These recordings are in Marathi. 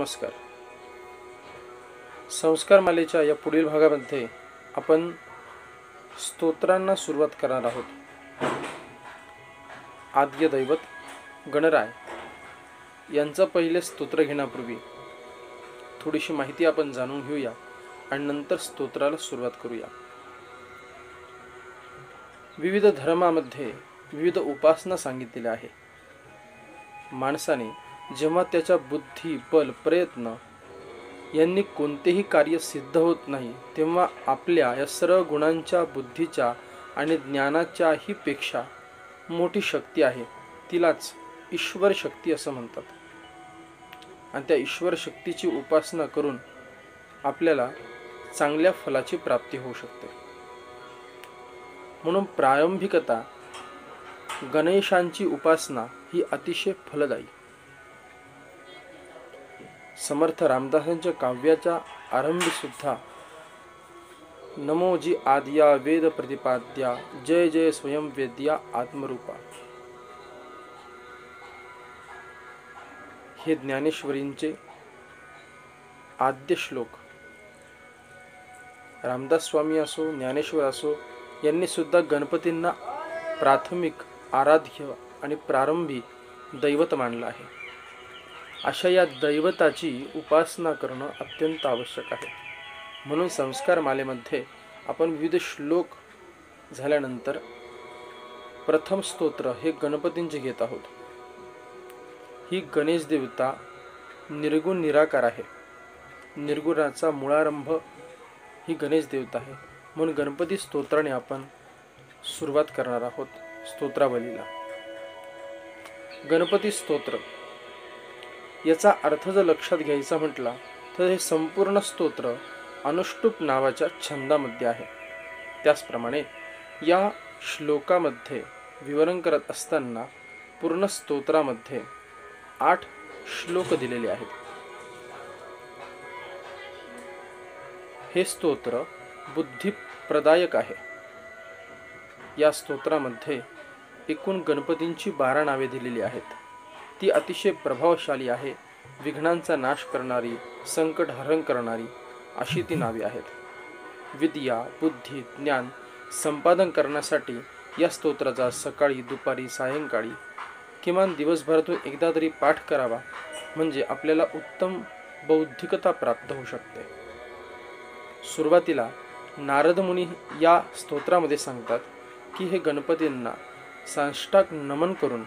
नमस्कार. संस्कार मालेच्या या पुढील भागामध्ये आपण स्तोत्रांना सुरुवात करणार आहोत. आद्य दैवत गणराय यांचं पहिले स्तोत्र घेण्यापूर्वी थोडीशी माहिती आपण जाणून घेऊया आणि नंतर स्तोत्राला सुरुवात करूया. विविध धर्मामध्ये विविध उपासना सांगितलेल्या आहे. माणसाने जेव्हा त्याच्या बुद्धी, बल, प्रयत्न यांनी कोणतेही कार्य सिद्ध होत नाही, तेव्हा आपल्या या सर्व गुणांच्या, बुद्धीच्या आणि ज्ञानाच्याही पेक्षा मोठी शक्ती आहे, तिलाच ईश्वर शक्ती असं म्हणतात. आणि त्या ईश्वर शक्तीची उपासना करून आपल्याला चांगल्या फलाची प्राप्ती होऊ शकते. म्हणून प्रारंभिकता गणेशांची उपासना ही अतिशय फलदायी. समर्थ रामदासांच्या काव्याच्या आरंभी सुद्धा नमो जी आद्या वेद प्रतिपाद्या जय जय स्वयं वेद्या आत्मरूपा हे ज्ञानेश्वरींचे आद्य श्लोक. रामदास स्वामी असो, ज्ञानेश्वर असो, यांनी सुद्धा गणपतींना प्राथमिक, आराध्य आणि प्रारंभी दैवत मानलं आहे. अशा या दैवताची उपासना करणं अत्यंत आवश्यक आहे. म्हणून संस्कार मालेमध्ये आपण विविध श्लोक झाल्यानंतर प्रथम स्तोत्र हे गणपतींचे घेत आहोत. ही गणेश देवता निर्गुण निराकार आहे. निर्गुणाचा मूळारंभ ही गणेश देवता आहे. म्हणून गणपती स्तोत्राने आपण सुरुवात करणार आहोत स्तोत्रावलीला. गणपती स्तोत्र याचा अर्थ जर लक्षात घ्यायचा म्हटला तर हे संपूर्ण स्तोत्र अनुष्टुप नावाच्या छंदामध्ये आहे. त्याचप्रमाणे या श्लोकामध्ये विवरण करत असताना पूर्ण स्तोत्रामध्ये 8 श्लोक दिलेले आहेत. हे स्तोत्र बुद्धिप्रदायक आहे. या स्तोत्रामध्ये एकूण गणपतींची 12 नावे दिलेली आहेत. ती अतिशय प्रभावशाली आहे. विघ्नांचा नाश करणारी, संकट हरण करणारी अशी ती नावे आहेत. विद्या, बुद्धी, ज्ञान संपादन करण्यासाठी या स्तोत्राचा सकाळी, दुपारी, सायंकाळी किमान दिवसभरातून एकदा तरी पाठ करावा, म्हणजे आपल्याला उत्तम बौद्धिकता प्राप्त होऊ शकते. सुरुवातीला नारद मुनी या स्तोत्रामध्ये सांगतात की हे गणपतींना साष्टांग नमन करून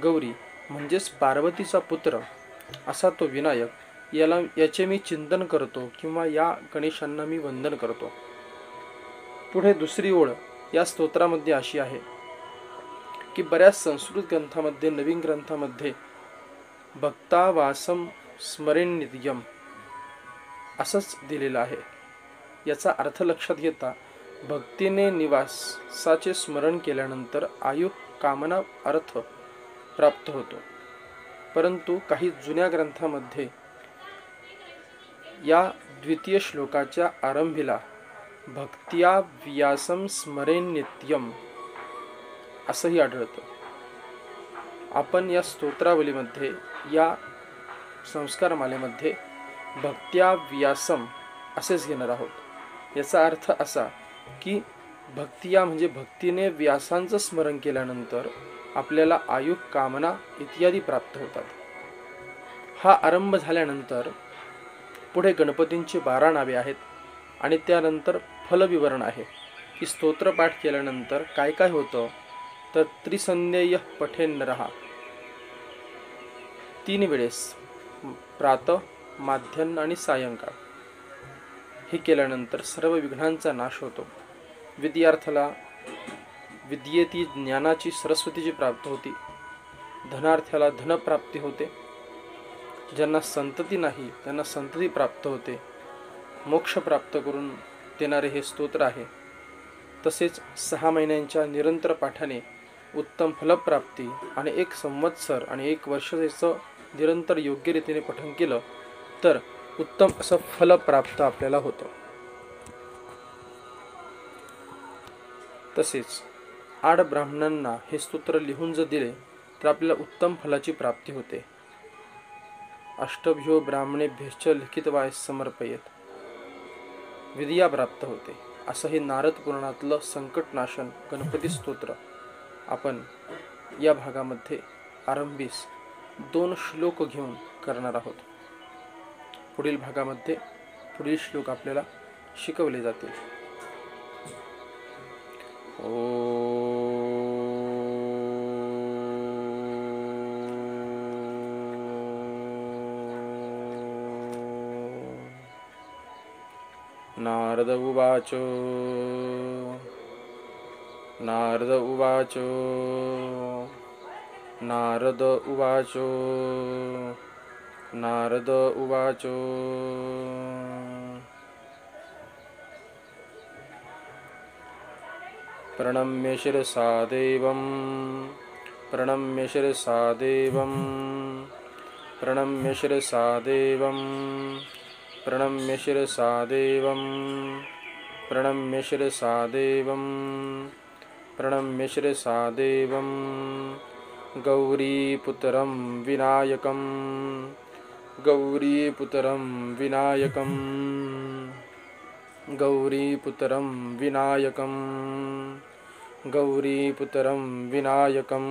गौरी म्हणजेच पार्वतीचा पुत्र असा तो विनायक याचे मी चिंतन करतो किंवा या गणेशांना मी वंदन करतो. पुढे दुसरी ओळ या स्तोत्रामध्ये अशी आहे की बऱ्याच संस्कृत ग्रंथामध्ये, नवीन ग्रंथामध्ये भक्तावासम स्मरेण नित्यम असंच दिलेलं आहे. याचा अर्थ लक्षात घेता भक्तीने निवासाचे स्मरण केल्यानंतर आयु, कामना, अर्थ प्राप्त होतो. परंतु काही जुन्या ग्रंथामध्ये या द्वितीय श्लोकाच्या आरंभीला भक्त्या व्यासम स्मरेण नित्यम असंही आढळतं. आपण या स्तोत्रावलीमध्ये, या संस्कार मालेमध्ये भक्त्या व्यासम असेच घेणार आहोत. याचा अर्थ असा की भक्तिया म्हणजे भक्तीने व्यासांचं स्मरण केल्यानंतर आपल्याला आयु, कामना इत्यादी प्राप्त होतात. हा आरंभ झाल्यानंतर पुढे गणपतींची 12 नावे आहेत आणि त्यानंतर फलविवरण आहे की स्तोत्रपाठ केल्यानंतर काय काय होतं. तर त्रिसंध्येय पठेन नरः 3 वेळेस प्रातः, माध्यान्ह आणि सायंकाळ हे केल्यानंतर सर्व विघ्नांचा नाश होतो. विद्यार्थ्याला विद्येती ज्ञानाची, सरस्वतीची प्राप्ती होती. धनार्थ्याला धनप्राप्ती होते. ज्यांना संतती नाही त्यांना संतती प्राप्त होते. मोक्ष प्राप्त करून देणारे हे स्तोत्र आहे. तसेच 6 महिन्यांच्या निरंतर पाठाने उत्तम फलप्राप्ती आणि 1 संवत्सर आणि 1 वर्षाचं निरंतर योग्य रीतीने पठण केलं तर उत्तम असं फल प्राप्त आपल्याला होतं. तसेच 8 ब्राह्मणांना हे स्तोत्र लिहून जर दिले तर आपल्याला उत्तम फलाची प्राप्ती होते. अष्टभ्यो ब्राह्मणेभ्यश्च लिखितवा समर्पयेत विद्या प्राप्त होते. असं हे नारद पुराणातलं संकटनाशन गणपती स्तोत्र आपण या भागामध्ये आरंभीस 2 श्लोक घेऊन करणार आहोत. पुढील भागामध्ये पुढील श्लोक आपल्याला शिकवले जातील. नारद उवाच नारद उवाच नारद उवाच नारद उवाच प्रणम्य शिरसा देवं प्रणम्य शिरसा देवं प्रणम्य शिरसा देवं प्रणम्य शिरसा देवं प्रणम्य शिरसा देवं प्रणम्य शिरसा देवं गौरीपुत्रं विनायकं गौरीपुत्रं विनायकं गौरीपुत्रं विनायकं गौरीपुत्रं विनायकं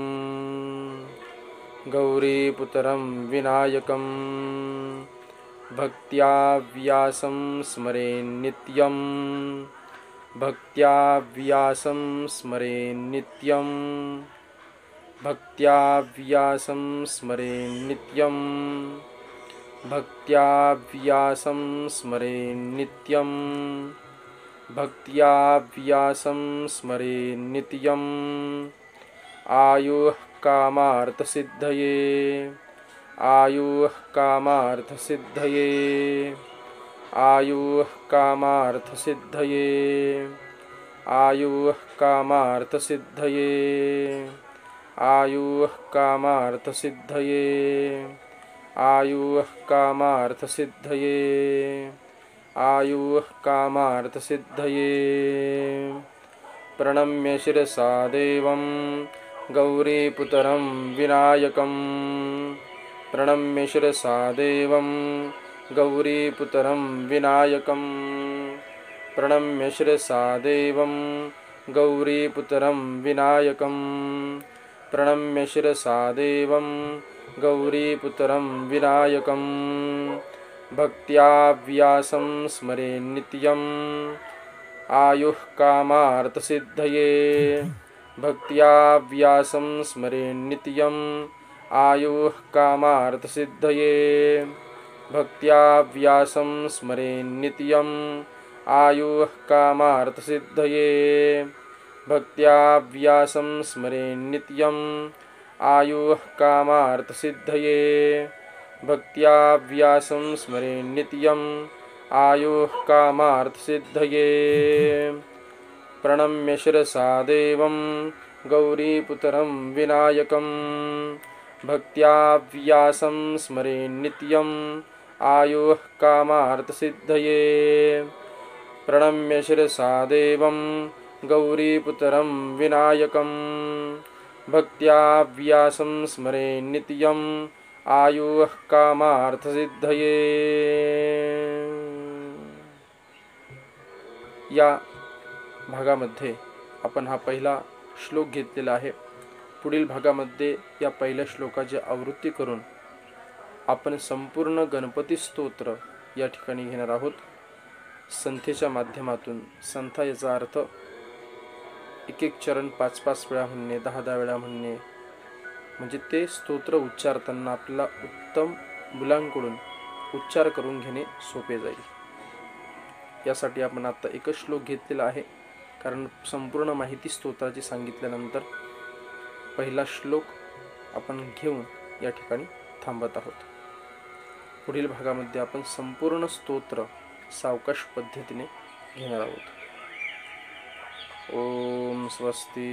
गौरीपुत्रं विनायकं भक्त्या व्यासं स्मरेन्नित्यं भक्त्या व्यासं स्मरेन्नित्यं भक्त्या व्यासं स्मरेन्नित्यं भक्त्या व्यासं स्मरेन्नित्यं भक्त्या व्यासं स्मरेन्नित्यं आयुः कामार्थसिद्धये आयुः कामार्थसिद्धये आयुः कामार्थसिद्धये आयुः कामार्थसिद्धये आयुः कामार्थसिद्धये आयुः कामार्थसिद्धये आयुः कामार्थसिद्धये प्रणम्य शिरसा देवं गौरीपुत्रं विनायकं प्रणम्य शिरसा देवं गौरीपुत्रं विनायकं प्रणम्य शिरसा देवं गौरीपुत्रं विनायकं प्रणम्य शिरसा देवं गौरीपुत्रं विनायकं भक्त्या व्यासं स्मरेन्नित्यं आयुः कामार्थसिद्धये भक्त्या व्यासं स्मरेन्नित्यं आयुः कामार्थसिद्धये भक्त्या व्यासं स्मरेन्नित्यं आयुः कामार्थसिद्धये भक्त्या व्यासं स्मरेन्नित्यं आयुः कामार्थसिद्धये भक्त्या व्यासं स्मरेन्नित्यं आयुः कामार्थसिद्धये प्रणम्य शिरसा देवं गौरीपुत्रं विनायकं भक्त्या व्यासं स्मरेन्नित्यं आयुः कामार्थसिद्धये प्रणम्य शिरसा देवं गौरीपुत्रं विनायकं भक्त्या व्यासं स्मरेन्नित्यं आयुः कामार्थसिद्धये. या भागामध्ये आपण हा पहिला श्लोक घेतलेला आहे. पुढील भागामध्ये या पहिल्या श्लोकाची आवृत्ती करून आपण संपूर्ण गणपती स्तोत्र या ठिकाणी घेणार आहोत. संथेच्या माध्यमातून संथा याचा अर्थ एक एक चरण 5-5 वेळा म्हणणे, 10-10 वेळा म्हणणे, म्हणजे ते स्तोत्र उच्चारताना आपल्याला उत्तम मुलांकडून उच्चार करून घेणे सोपे जाईल. यासाठी आपण आता एकच श्लोक घेतलेला आहे, कारण संपूर्ण माहिती स्तोत्राची सांगितल्यानंतर पहिला श्लोक आपण घेऊन या ठिकाणी थांबत आहोत. पुढील भागामध्ये आपण संपूर्ण स्तोत्र सावकाश पद्धतीने घेणार आहोत. ओम स्वस्ती.